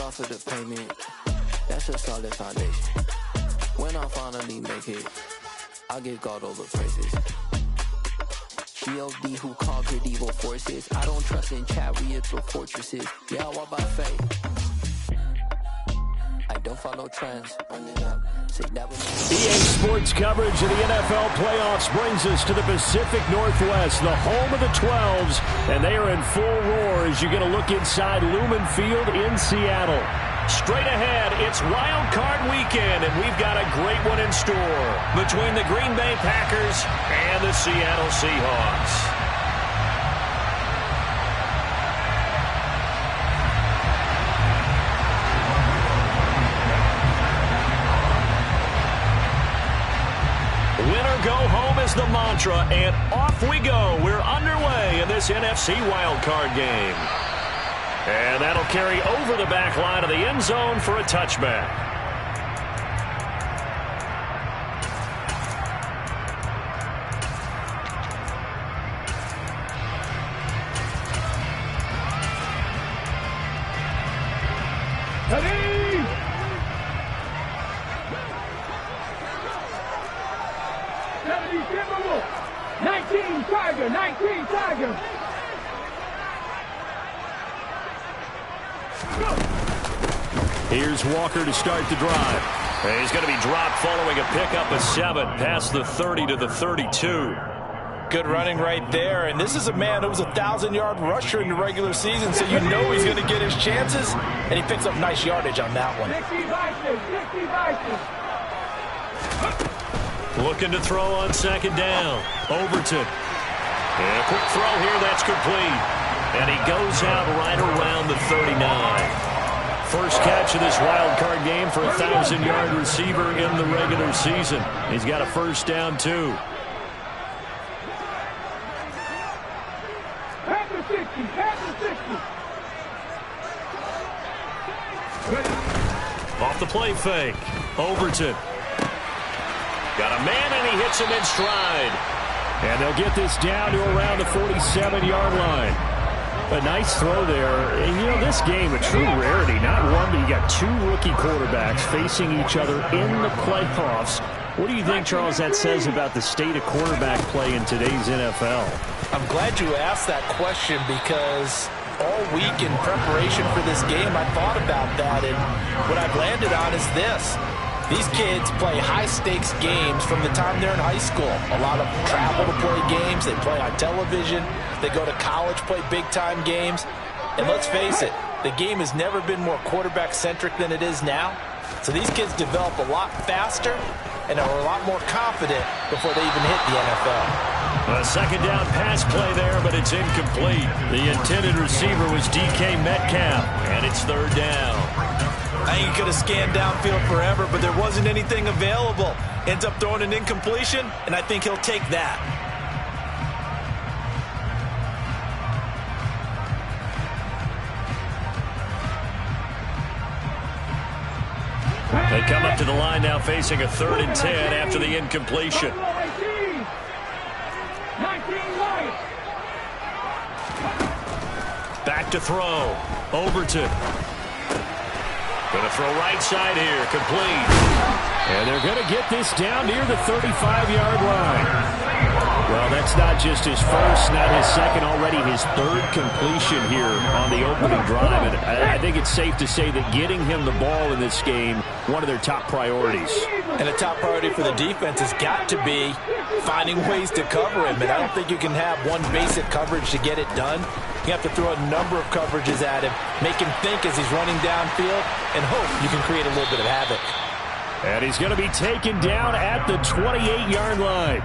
off of the payment. That's a solid foundation. When I finally make it, I give God all the praises. G.O.D. who conquered evil forces. I don't trust in chariots or fortresses. Yeah, I walk by faith. I don't follow trends. Run it up. Say that with me. EA Sports coverage of the NFL playoffs brings us to the Pacific Northwest, the home of the 12s, and they are in full roar as you get a look inside Lumen Field in Seattle. Straight ahead, it's Wild Card Weekend, and we've got a great one in store between the Green Bay Packers and the Seattle Seahawks. Winner go home is the mantra, and off we go. We're underway in this NFC Wild Card game. And that'll carry over the back line of the end zone for a touchback. Ready? 19 Tiger, 19 Tiger. Here's Walker to start the drive. And he's going to be dropped following a pickup of 7 past the 30 to the 32. Good running right there. And this is a man who was a 1,000-yard rusher in the regular season, so you know he's going to get his chances. And he picks up nice yardage on that one. 60 Looking to throw on second down. Overton. And a quick throw here, that's complete. And he goes out right around the 39. First catch of this wild card game for a 1,000-yard receiver in the regular season. He's got a first down, too. Off the play fake. Overton. Got a man, and he hits him in stride. And they'll get this down to around the 47-yard line. A nice throw there. And, you know, this game, a true rarity. Not one, but you got 2 rookie quarterbacks facing each other in the playoffs. What do you think, Charles, that says about the state of quarterback play in today's NFL? I'm glad you asked that question because all week in preparation for this game, I thought about that, and what I've landed on is this. These kids play high-stakes games from the time they're in high school. A lot of them travel to play games. They play on television. They go to college, play big-time games. And let's face it, the game has never been more quarterback-centric than it is now. So these kids develop a lot faster and are a lot more confident before they even hit the NFL. A second down pass play there, but it's incomplete. The intended receiver was DK Metcalf, and it's third down. I think he could have scanned downfield forever, but there wasn't anything available. Ends up throwing an incompletion, and I think he'll take that. They come up to the line now facing a 3rd and 10 after the incompletion. Back to throw. Overton. Going to throw right side here, complete. And they're going to get this down near the 35-yard line. Well, that's not just his first, not his second, already his 3rd completion here on the opening drive. And I think it's safe to say that getting him the ball in this game, one of their top priorities. And a top priority for the defense has got to be finding ways to cover him. And I don't think you can have one basic coverage to get it done. You have to throw a number of coverages at him, make him think as he's running downfield, and hope you can create a little bit of havoc. And he's going to be taken down at the 28-yard line.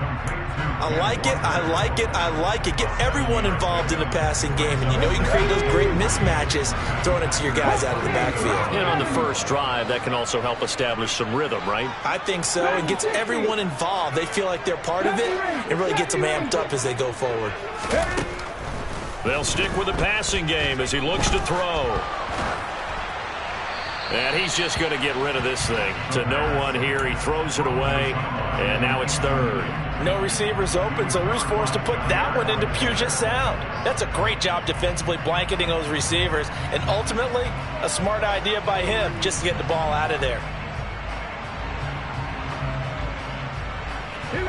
I like it, I like it, I like it. Get everyone involved in the passing game, and you know you can create those great mismatches throwing it to your guys out of the backfield. And on the first drive, that can also help establish some rhythm, right? I think so. It gets everyone involved. They feel like they're part of it. It really gets them amped up as they go forward. They'll stick with the passing game as he looks to throw. And he's just going to get rid of this thing. To no one here. He throws it away, and now it's third. No receivers open, so Rue's forced to put that one into Puget Sound. That's a great job defensively blanketing those receivers, and ultimately, a smart idea by him just to get the ball out of there.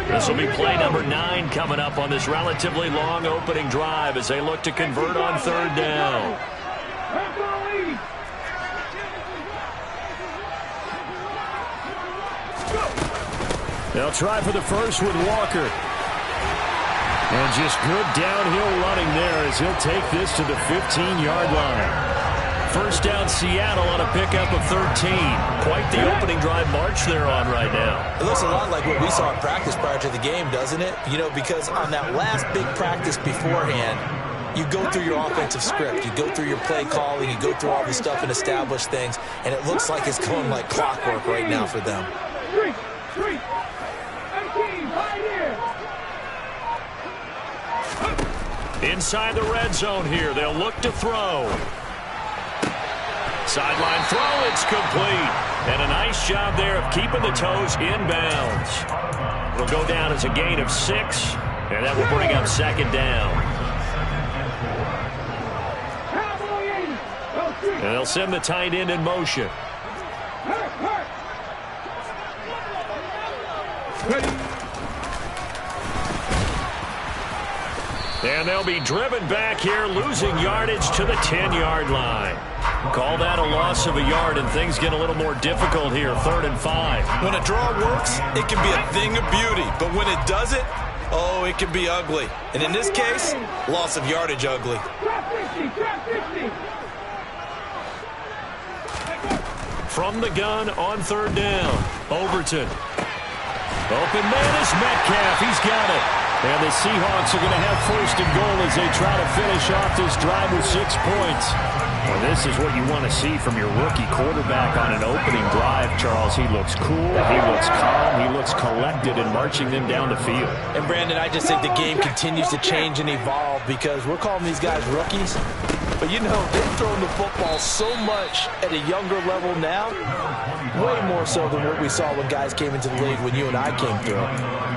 This will be play number 9 coming up on this relatively long opening drive as they look to convert on third down. They'll try for the first with Walker. And just good downhill running there as he'll take this to the 15-yard line. First down Seattle on a pickup of 13. Quite the opening drive march they're on right now. It looks a lot like what we saw in practice prior to the game, doesn't it? You know, because on that last big practice beforehand, you go through your offensive script. You go through your play calling. You go through all the stuff and establish things. And it looks like it's going like clockwork right now for them. Inside the red zone here. They'll look to throw. Sideline throw. It's complete. And a nice job there of keeping the toes inbounds. It'll go down as a gain of 6. And that will bring up second down. And they'll send the tight end in motion. And they'll be driven back here, losing yardage to the 10-yard line. Call that a loss of a yard, and things get a little more difficult here, 3rd and 5. When a draw works, it can be a thing of beauty. But when it doesn't, oh, it can be ugly. And in this case, loss of yardage ugly. From the gun on third down, Overton. Open man is Metcalf. He's got it. And the Seahawks are going to have first and goal as they try to finish off this drive with 6 points. Well, this is what you want to see from your rookie quarterback on an opening drive, Charles. He looks cool. He looks calm. He looks collected in marching them down the field. And, Brandon, I just think the game continues to change and evolve because we're calling these guys rookies. But, you know, they've thrown the football so much at a younger level now, way more so than what we saw when guys came into the league when you and I came through.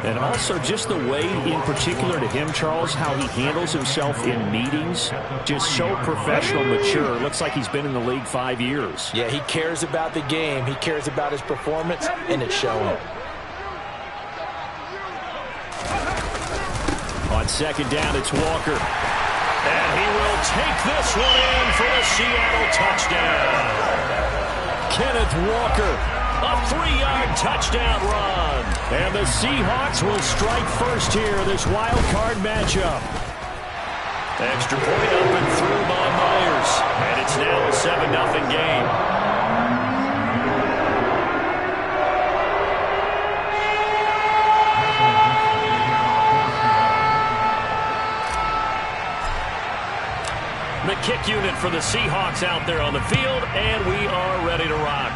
And also just the way, in particular to him, Charles, how he handles himself in meetings, just so professional, mature. Looks like he's been in the league 5 years. Yeah, he cares about the game. He cares about his performance, and it's showing. On second down, it's Walker. And he will take this one in for a Seattle touchdown. Kenneth Walker, a 3-yard touchdown run. And the Seahawks will strike first here, this wild card matchup. Extra point up and through by Myers. And it's now a 7-0 game. The kick unit for the Seahawks out there on the field, and we are ready to rock.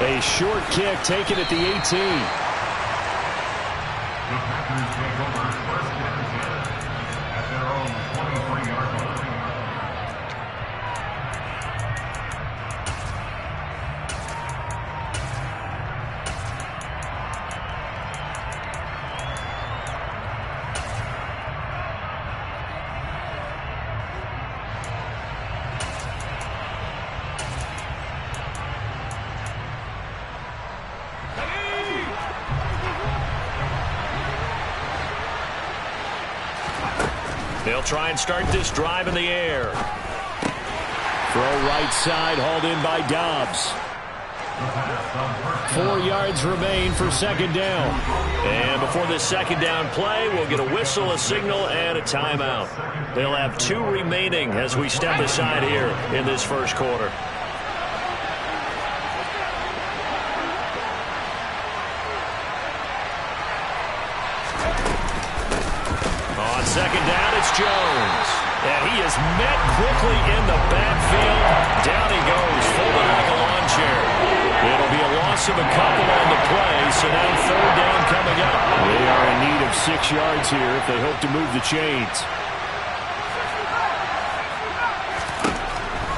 A short kick taken at the 18. They'll try and start this drive in the air. Throw right side, hauled in by Dobbs. 4 yards remain for second down. And before this second down play, we'll get a whistle, a signal, and a timeout. They'll have 2 remaining as we step aside here in this first quarter. Second down, it's Jones. And he is met quickly in the backfield. Down he goes, folded like a lawn chair. It'll be a loss of a couple on the play, so now third down coming up. They are in need of 6 yards here if they hope to move the chains.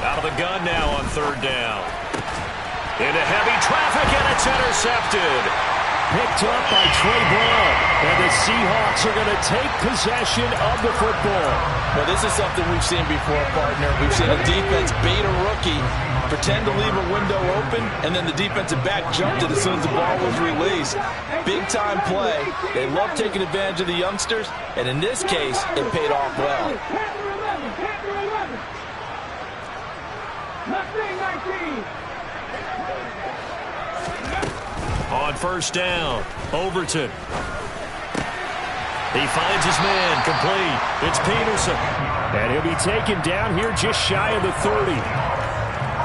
Out of the gun now on third down. Into heavy traffic, and it's intercepted. Picked up by Trey Brown. And the Seahawks are going to take possession of the football. Well, this is something we've seen before, partner. We've seen a defense bait a rookie, pretend to leave a window open, and then the defensive back jumped it as soon as the ball was released. Big-time play. They love taking advantage of the youngsters, and in this case, it paid off well. On first down, Overton. He finds his man, complete. It's Peterson. And he'll be taken down here just shy of the 30.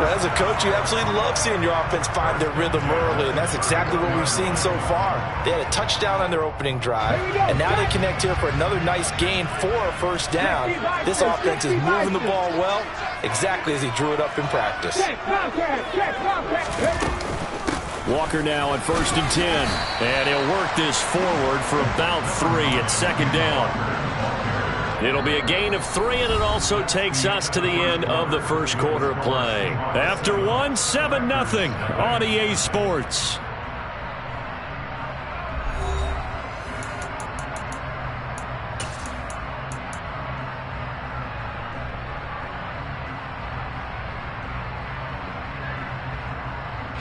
Well, as a coach, you absolutely love seeing your offense find their rhythm early, and that's exactly what we've seen so far. They had a touchdown on their opening drive, and now they connect here for another nice gain for a first down. This offense is moving the ball well, exactly as he drew it up in practice. Walker now on 1st and 10. And he'll work this forward for about 3 at second down. It'll be a gain of 3, and it also takes us to the end of the first quarter of play. After 1, 7-0 on EA Sports.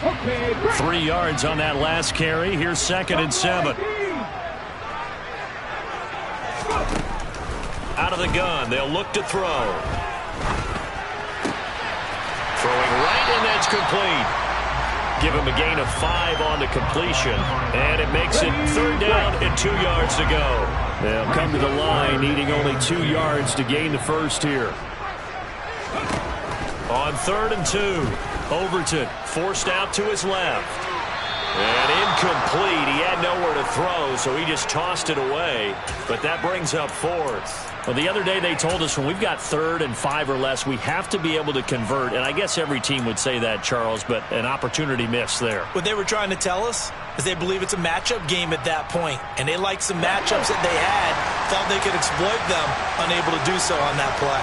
Okay, 3 yards on that last carry. Here's 2nd and 7. Out of the gun, they'll look to throw. Throwing right, and that's complete. Give him a gain of 5 on the completion, and it makes it 3rd down and 2 yards to go. They'll come to the line, needing only 2 yards to gain the first here. On 3rd and 2, Overton forced out to his left. And incomplete. He had nowhere to throw, so he just tossed it away. But that brings up 4th. Well, the other day they told us when we've got 3rd and 5 or less, we have to be able to convert. And I guess every team would say that, Charles, but an opportunity missed there. What they were trying to tell us is they believe it's a matchup game at that point. And they liked some matchups that they had, thought they could exploit them, unable to do so on that play.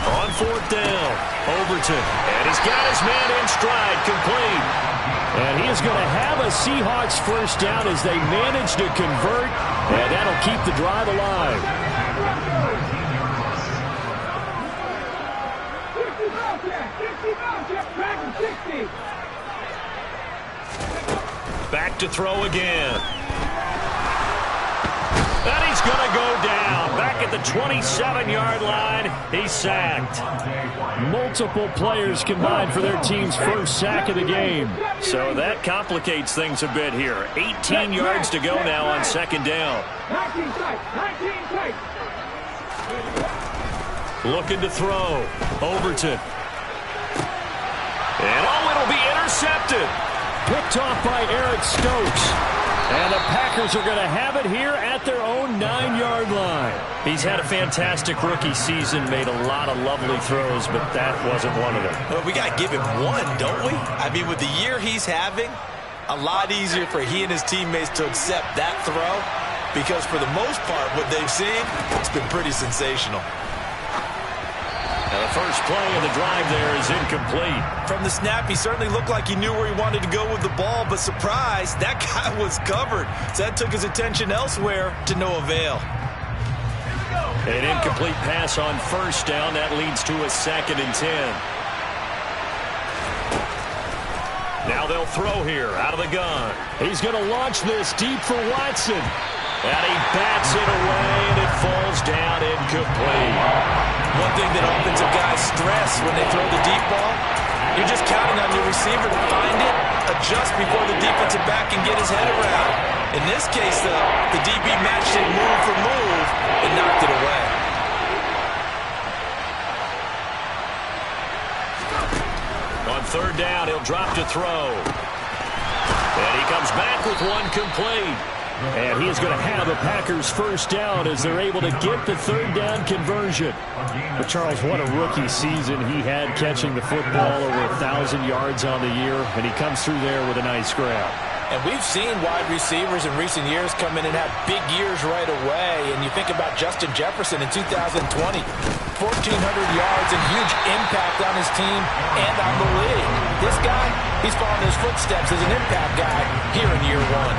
On 4th down, Overton. And he's got his man in stride, complete. And he is going to have a Seahawks first down as they manage to convert. And that'll keep the drive alive. Back to throw again. And he's going to go down. Back at the 27-yard line, he's sacked. Multiple players combined for their team's first sack of the game. So that complicates things a bit here. 18 yards to go now on 2nd down. Looking to throw. Overton. And it'll be intercepted. Picked off by Eric Stokes. And the Packers are going to have it here at their own 9-yard line. He's had a fantastic rookie season, made a lot of lovely throws, but that wasn't one of them. Well, we got to give him one, don't we? I mean, with the year he's having, a lot easier for he and his teammates to accept that throw, because for the most part, what they've seen, it's been pretty sensational. Now the first play of the drive there is incomplete. From the snap, he certainly looked like he knew where he wanted to go with the ball, but surprise, that guy was covered. So that took his attention elsewhere to no avail. An incomplete pass on first down. That leads to a 2nd and 10. Now they'll throw here out of the gun. He's going to launch this deep for Watson. And he bats it away, and it falls down incomplete. One thing that offensive guys stress when they throw the deep ball, you're just counting on your receiver to find it, adjust before the defensive back can get his head around. In this case, though, the DB matched it move for move and knocked it away. On 3rd down, he'll drop to throw. And he comes back with one complete. And he is going to have the Packers first down as they're able to get the 3rd down conversion. But Charles, what a rookie season he had catching the football, over 1,000 yards on the year, and he comes through there with a nice grab. And we've seen wide receivers in recent years come in and have big years right away. And you think about Justin Jefferson in 2020, 1,400 yards and huge impact on his team and on the league. This guy, he's following his footsteps as an impact guy here in year one.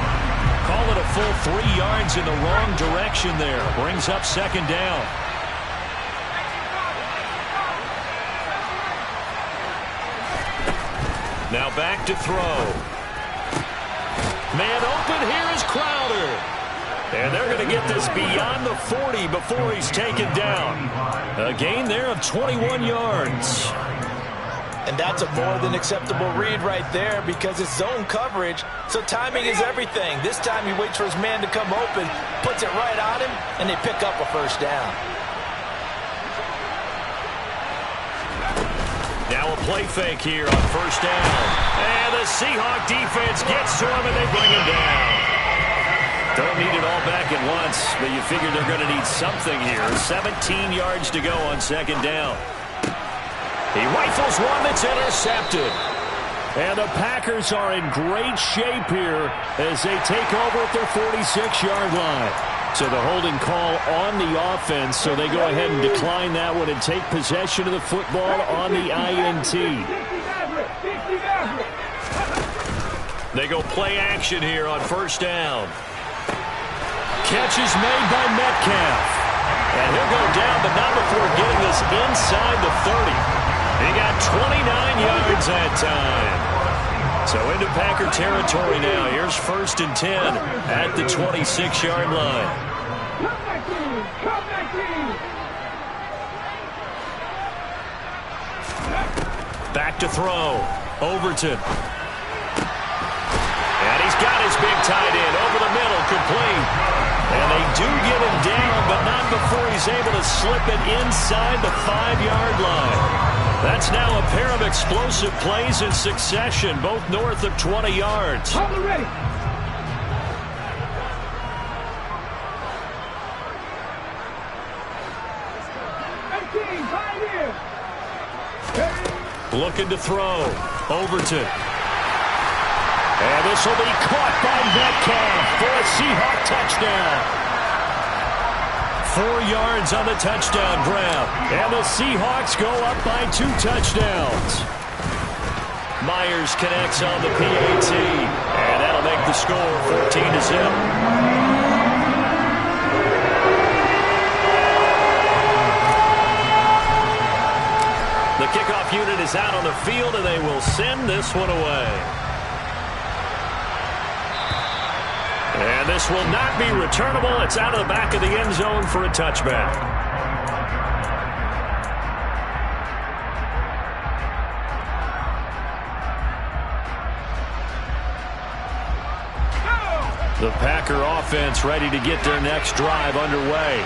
Call it a full 3 yards in the wrong direction there. Brings up second down. Now back to throw. Man open, here is Crowder. And they're going to get this beyond the 40 before he's taken down. A gain there of 21 yards. And that's a more than acceptable read right there because it's zone coverage, so timing is everything. This time he waits for his man to come open, puts it right on him, and they pick up a first down. Now a play fake here on first down. And the Seahawk defense gets to him, and they bring him down. Don't need it all back at once, but you figure they're going to need something here. 17 yards to go on second down. He rifles one that's intercepted. And the Packers are in great shape here as they take over at their 46-yard line. So the holding call on the offense, so they go ahead and decline that one and take possession of the football on the INT. They go play action here on first down. Catch is made by Metcalf. And he'll go down, but not before getting this inside the 30. He got 29 yards that time. So into Packer territory now. Here's 1st and 10 at the 26-yard line. Back to throw. Overton. And he's got his big tight end over the middle, complete. And they do get him down, but not before he's able to slip it inside the 5-yard line. That's now a pair of explosive plays in succession, both north of 20 yards. Ready. Looking to throw. Overton. And this will be caught by Metcalf for a Seahawk touchdown. 4 yards on the touchdown grab. And the Seahawks go up by 2 touchdowns. Myers connects on the PAT. And that'll make the score 14-0. The kickoff unit is out on the field, and they will send this one away. And this will not be returnable. It's out of the back of the end zone for a touchback. The Packer offense ready to get their next drive underway.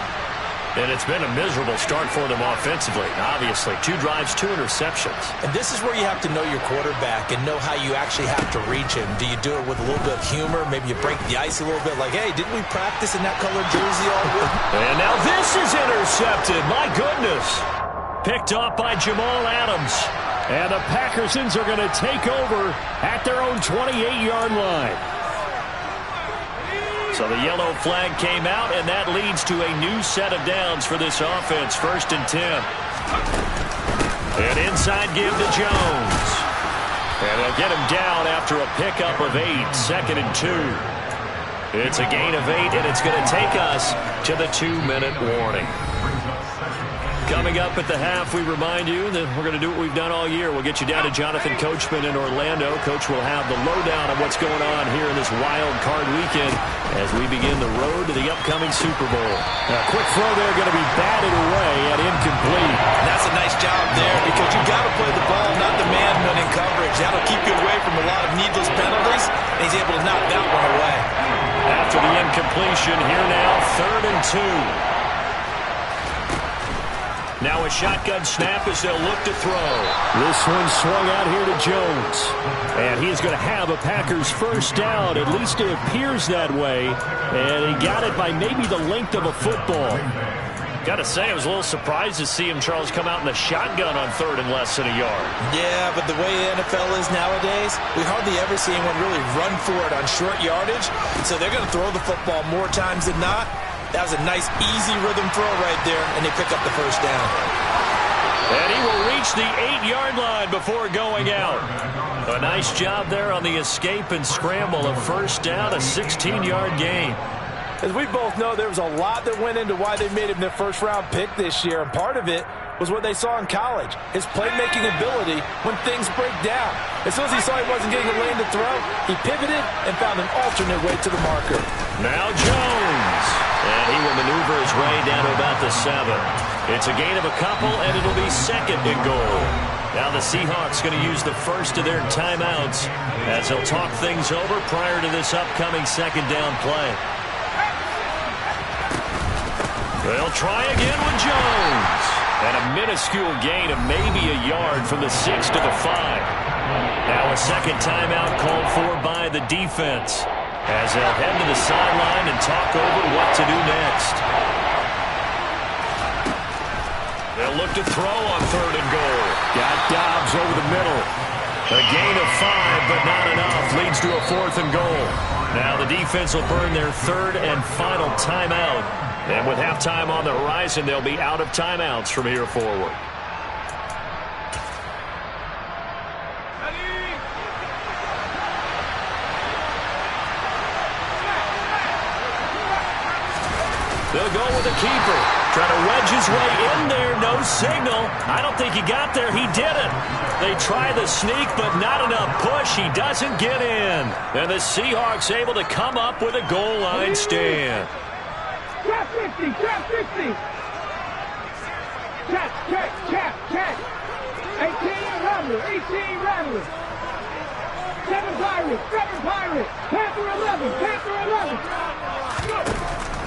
And it's been a miserable start for them offensively. Obviously, 2 drives, 2 interceptions. And this is where you have to know your quarterback and know how you actually have to reach him. Do you do it with a little bit of humor? Maybe you break the ice a little bit like, hey, didn't we practice in that colored jersey all week? And now this is intercepted. My goodness. Picked off by Jamal Adams. And the Packersons are going to take over at their own 28-yard line. So the yellow flag came out, and that leads to a new set of downs for this offense. 1st and 10. And inside give to Jones. And they'll get him down after a pickup of 8. 2nd and 2. It's a gain of 8, and it's going to take us to the 2-minute warning. Coming up at the half, we remind you that we're going to do what we've done all year. We'll get you down to Jonathan Coachman in Orlando. Coach will have the lowdown on what's going on here in this wild card weekend as we begin the road to the upcoming Super Bowl. A quick throw there going to be batted away and incomplete. And that's a nice job there because you got to play the ball, not the man-winning coverage. That'll keep you away from a lot of needless penalties, and he's able to knock that one away. After the incompletion, here now, 3rd and 2. Now a shotgun snap as they'll look to throw. This one swung out here to Jones. And he's going to have a Packers first down. At least it appears that way. And he got it by maybe the length of a football. Got to say, I was a little surprised to see him, Charles, come out in the shotgun on 3rd and less than a yard. Yeah, but the way the NFL is nowadays, we hardly ever see anyone really run for it on short yardage. So they're going to throw the football more times than not. That was a nice, easy rhythm throw right there, and they pick up the first down. And he will reach the 8-yard line before going out. A nice job there on the escape and scramble. A first down, a 16-yard gain. As we both know, there was a lot that went into why they made him their first-round pick this year, and part of it was what they saw in college, his playmaking ability when things break down. As soon as he saw he wasn't getting a lane to throw, he pivoted and found an alternate way to the marker. Now Jones, and he will maneuver his way down to about the 7. It's a gain of a couple, and it'll be 2nd and goal. Now the Seahawks going to use the first of their timeouts as they'll talk things over prior to this upcoming 2nd down play. They'll try again with Jones. And a minuscule gain of maybe a yard from the 6 to the 5. Now a 2nd timeout called for by the defense as they'll head to the sideline and talk over what to do next. They'll look to throw on 3rd and goal. Got Dobbs over the middle. A gain of 5, but not enough. Leads to a 4th and goal. Now the defense will burn their 3rd and final timeout. And with halftime on the horizon, they'll be out of timeouts from here forward. They'll go with the keeper. Trying to wedge his way in there. No signal. I don't think he got there. He didn't. They try the sneak, but not enough push. He doesn't get in. And the Seahawks able to come up with a goal line stand. Trap 50, trap 50. Check. 18 Rattler. 7 Pirates. Panther 11.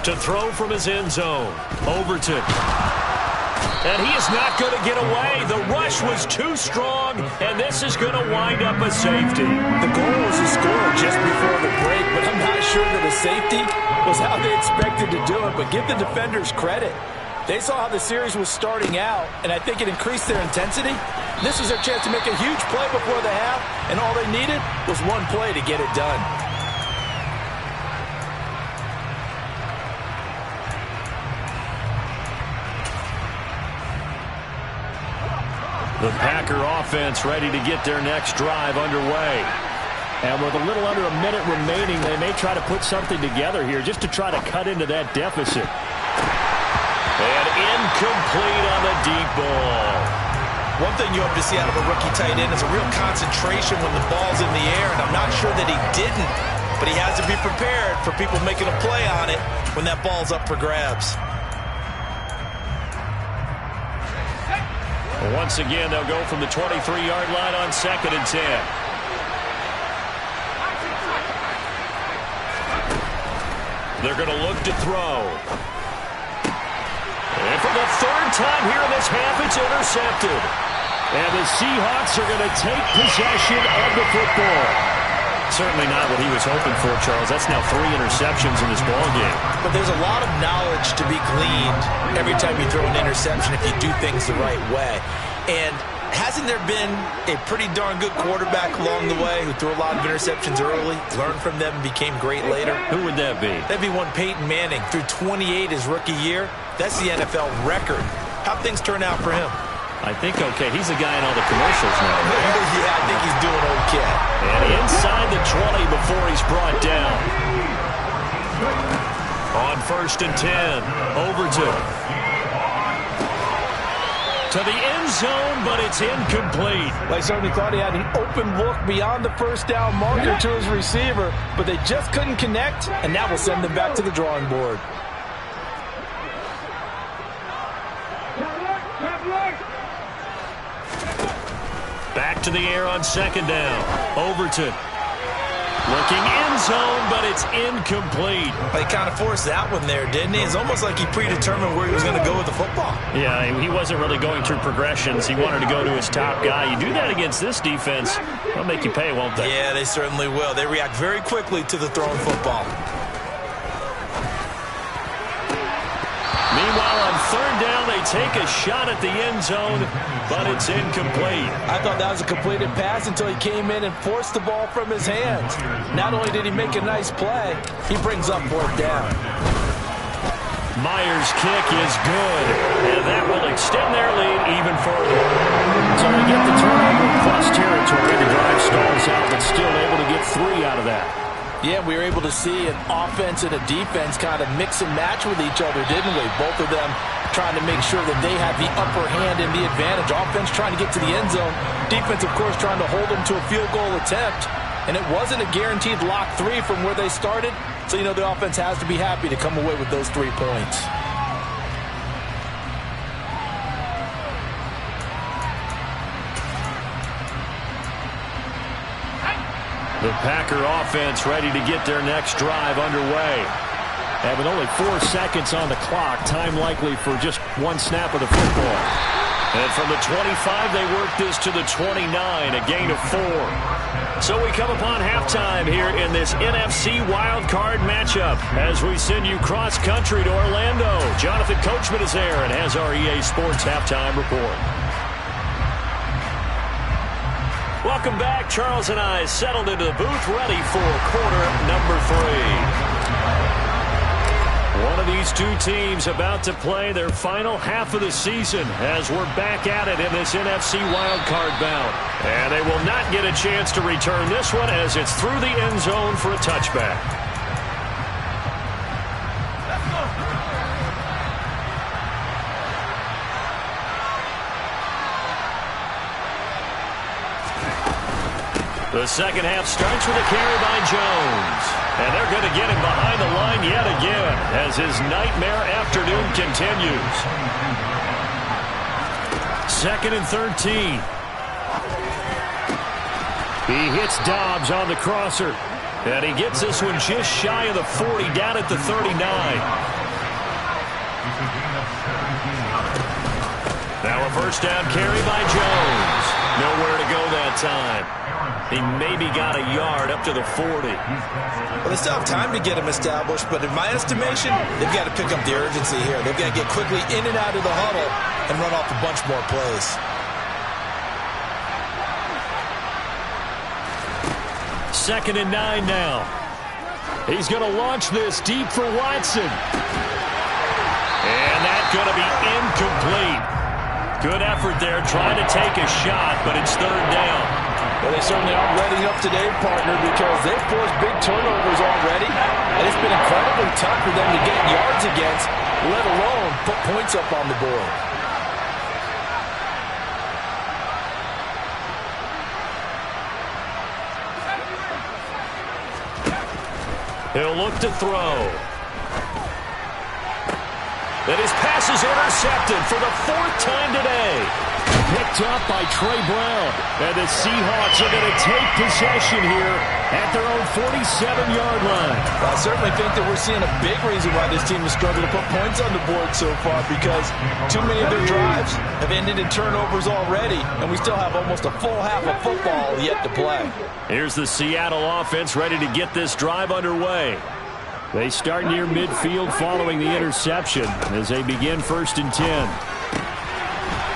To throw from his end zone. Overton. And he is not going to get away. The rush was too strong, and this is going to wind up a safety. The goal was to score just before the break, but I'm not sure that a safety was how they expected to do it. But give the defenders credit. They saw how the series was starting out, and I think it increased their intensity. This was their chance to make a huge play before the half, and all they needed was one play to get it done. The Packer offense ready to get their next drive underway. And with a little under a minute remaining, they may try to put something together here just to try to cut into that deficit. And incomplete on the deep ball. One thing you hope to see out of a rookie tight end is a real concentration when the ball's in the air, and I'm not sure that he didn't, but he has to be prepared for people making a play on it when that ball's up for grabs. Once again, they'll go from the 23-yard line on 2nd and 10. They're going to look to throw. And for the 3rd time here in this half, it's intercepted. And the Seahawks are going to take possession of the football. Certainly not what he was hoping for, Charles. That's now 3 interceptions in this ballgame. But there's a lot of knowledge to be gleaned every time you throw an interception if you do things the right way. And hasn't there been a pretty darn good quarterback along the way who threw a lot of interceptions early, learned from them, and became great later? Who would that be? That'd be one Peyton Manning. Threw 28 his rookie year. That's the NFL record. How'd things turn out for him? I think okay. He's the guy in all the commercials now, right? Yeah, I think he's doing okay. And inside the 20 before he's brought down. On 1st and 10, Overton. To the end zone, but it's incomplete. They certainly thought he had an open look beyond the first down marker to his receiver, but they just couldn't connect, and that will send them back to the drawing board. Back to the air on 2nd down. Overton. Looking end zone, but it's incomplete. They kind of forced that one there, didn't he? It's almost like he predetermined where he was going to go with the football. Yeah, he wasn't really going through progressions. He wanted to go to his top guy. You do that against this defense, they'll make you pay, won't they? Yeah, they certainly will. They react very quickly to the thrown football. Meanwhile, on third down, they take a shot at the end zone, but it's incomplete. I thought that was a completed pass until he came in and forced the ball from his hands. Not only did he make a nice play, he brings up fourth down. Myers' kick is good, and that will extend their lead even further. So they get the turnover plus territory. The drive stalls out, but still able to get 3 out of that. Yeah, we were able to see an offense and a defense kind of mix and match with each other, didn't we? Both of them trying to make sure that they had the upper hand and the advantage. Offense trying to get to the end zone. Defense, of course, trying to hold them to a field goal attempt. And it wasn't a guaranteed lock 3 from where they started. So, you know, the offense has to be happy to come away with those 3 points. The Packer offense ready to get their next drive underway. And with only 4 seconds on the clock, time likely for just 1 snap of the football. And from the 25, they work this to the 29, a gain of 4. So we come upon halftime here in this NFC wildcard matchup as we send you cross-country to Orlando. Jonathan Coachman is there and has our EA Sports halftime report. Welcome back. Charles and I settled into the booth, ready for quarter number 3. One of these two teams about to play their final half of the season as we're back at it in this NFC wildcard bout. And they will not get a chance to return this one as it's through the end zone for a touchback. The second half starts with a carry by Jones. And they're going to get him behind the line yet again as his nightmare afternoon continues. 2nd and 13. He hits Dobbs on the crosser. And he gets this one just shy of the 40, down at the 39. Now a first down carry by Jones. Nowhere to go that time. He maybe got a yard up to the 40. Well, they still have time to get him established, but in my estimation, they've got to pick up the urgency here. They've got to get quickly in and out of the huddle and run off a bunch more plays. 2nd and 9 now. He's going to launch this deep for Watson. And that's going to be incomplete. Good effort there trying to take a shot, but it's 3rd down. Well, they certainly aren't letting up today, partner, because they've forced big turnovers already, and it's been incredibly tough for them to get yards against, let alone put points up on the board. He'll look to throw. And his pass is intercepted for the 4th time today. Picked up by Trey Brown. And the Seahawks are going to take possession here at their own 47-yard line. Well, I certainly think that we're seeing a big reason why this team has struggled to put points on the board so far, because too many of their drives have ended in turnovers already, and we still have almost a full half of football yet to play. Here's the Seattle offense ready to get this drive underway. They start near midfield following the interception as they begin 1st and 10.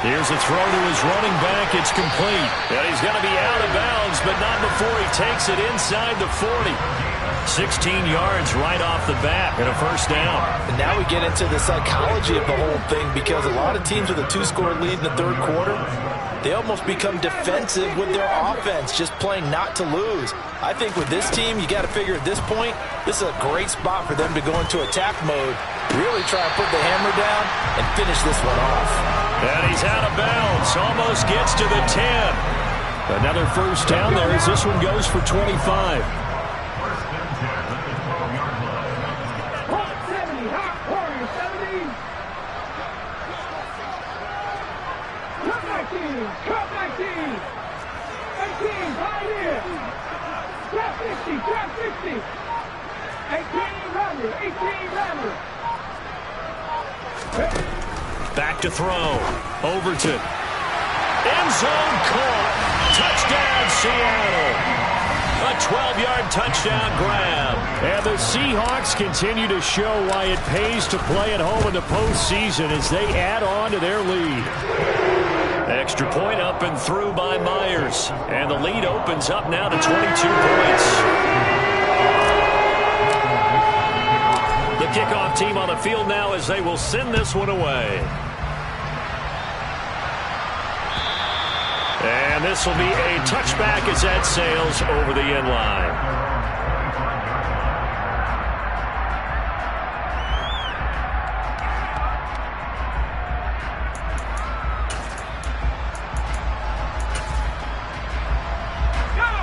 Here's a throw to his running back. It's complete. And he's going to be out of bounds, but not before he takes it inside the 40. 16 yards right off the bat and a first down. And now we get into the psychology of the whole thing, because a lot of teams with a 2-score lead in the 3rd quarter, they almost become defensive with their offense, just playing not to lose. I think with this team, you got to figure at this point, this is a great spot for them to go into attack mode, really try to put the hammer down and finish this one off. And he's out of bounds, almost gets to the 10. Another first down there as this one goes for 25. Trap 60. 18 rounder. Back to throw. Overton. End zone caught. Touchdown, Seattle. A 12-yard touchdown grab. And the Seahawks continue to show why it pays to play at home in the postseason as they add on to their lead. Extra point up and through by Myers. And the lead opens up now to 22 points. The kickoff team on the field now as they will send this one away. And this will be a touchback as that sails over the end line.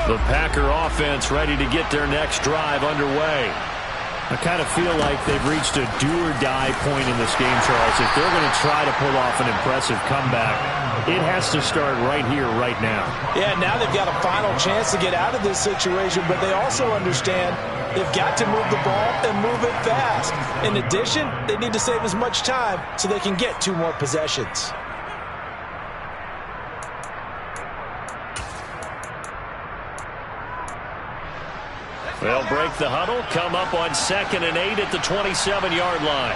The Packer offense ready to get their next drive underway. I kind of feel like they've reached a do-or-die point in this game, Charles. If they're going to try to pull off an impressive comeback, it has to start right here, right now. Yeah, now they've got a final chance to get out of this situation, but they also understand they've got to move the ball and move it fast. In addition, they need to save as much time so they can get 2 more possessions. They'll break the huddle, come up on 2nd and 8 at the 27-yard line.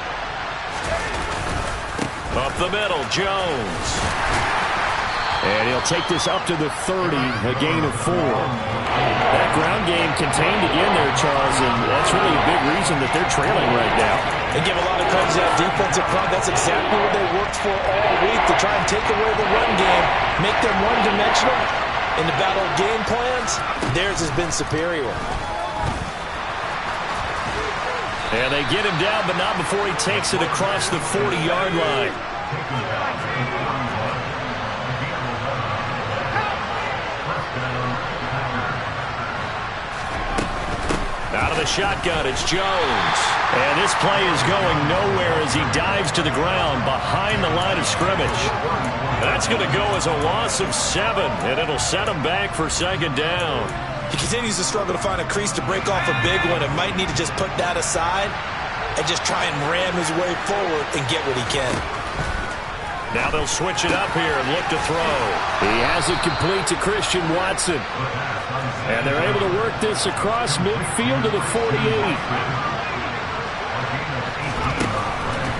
Up the middle, Jones. And he'll take this up to the 30, a gain of 4. That ground game contained again there, Charles, and that's really a big reason that they're trailing right now. They give a lot of credit to that defensive front. That's exactly what they worked for all week, to try and take away the run game, make them one-dimensional. In the battle of game plans, theirs has been superior. And they get him down, but not before he takes it across the 40-yard line. Out of the shotgun, it's Jones. And this play is going nowhere as he dives to the ground behind the line of scrimmage. That's going to go as a loss of 7, and it'll set him back for 2nd down. He continues to struggle to find a crease to break off a big one and might need to just put that aside and just try and ram his way forward and get what he can. Now they'll switch it up here and look to throw. He has it complete to Christian Watson. And they're able to work this across midfield to the 48.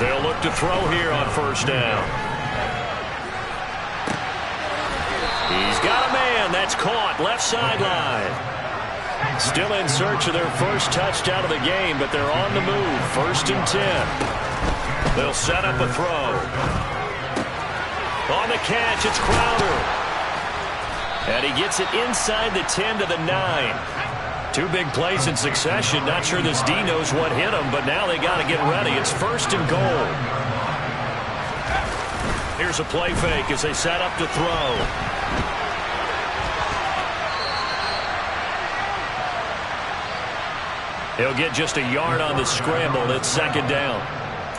They'll look to throw here on 1st down. He's got a man. That's caught. Left sideline. Still in search of their first touchdown of the game, but they're on the move. 1st and 10. They'll set up a throw. On the catch, it's Crowder. And he gets it inside the 10 to the 9. 2 big plays in succession. Not sure this D knows what hit him, but now they got to get ready. It's 1st and goal. Here's a play fake as they set up to throw. He'll get just a yard on the scramble. It's 2nd down.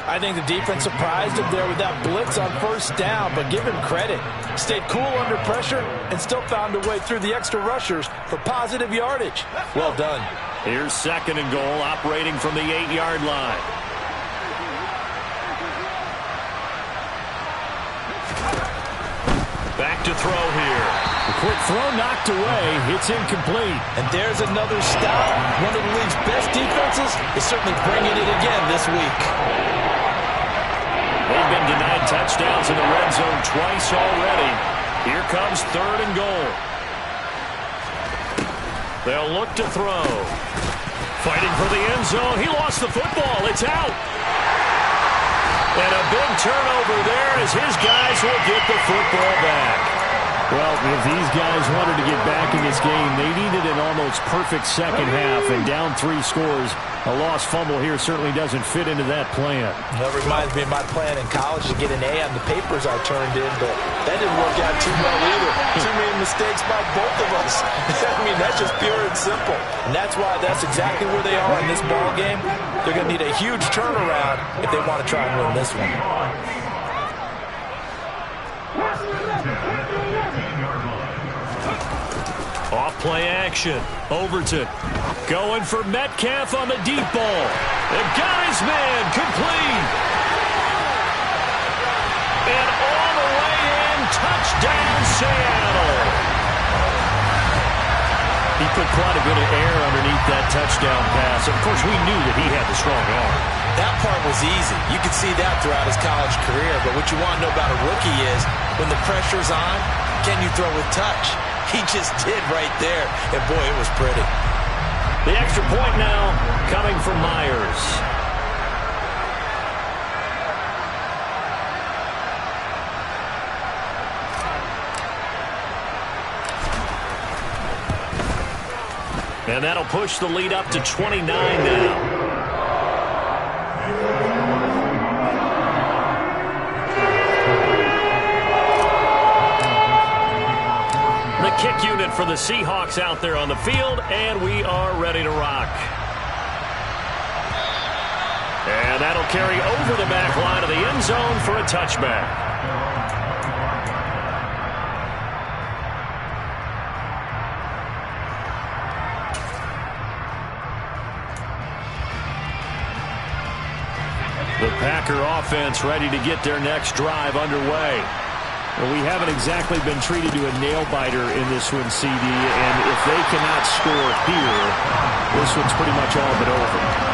I think the defense surprised him there with that blitz on 1st down, but give him credit. Stayed cool under pressure and still found a way through the extra rushers for positive yardage. Well done. Here's 2nd and goal, operating from the 8-yard line. Back to throw here. The quick throw knocked away. It's incomplete. And there's another stop. One of the league's best defenses is certainly bringing it again this week. They've been denied touchdowns in the red zone twice already. Here comes 3rd and goal. They'll look to throw. Fighting for the end zone. He lost the football. It's out. And a big turnover there as his guys will get the football back. Well, if these guys wanted to get back in this game, they needed an almost perfect 2nd half, and down 3 scores. A lost fumble here certainly doesn't fit into that plan. That reminds me of my plan in college to get an A on the papers I turned in, but that didn't work out too well either. Too many mistakes by both of us. I mean, that's just pure and simple. And that's why that's exactly where they are in this ball game. They're going to need a huge turnaround if they want to try and win this one. Off play action. Overton going for Metcalf on the deep ball. They've got his man complete. And all the way in, touchdown Seattle. He put quite a bit of air underneath that touchdown pass. Of course, we knew that he had the strong arm. That part was easy. You could see that throughout his college career. But what you want to know about a rookie is when the pressure's on, can you throw with touch? He just did right there. And, boy, it was pretty. The extra point now coming from Myers. And that'll push the lead up to 29 now. The kick unit for the Seahawks out there on the field, and we are ready to rock. And that'll carry over the back line of the end zone for a touchback. The Packer offense ready to get their next drive underway. Well, we haven't exactly been treated to a nail-biter in this one, CD, and if they cannot score here, this one's pretty much all but over.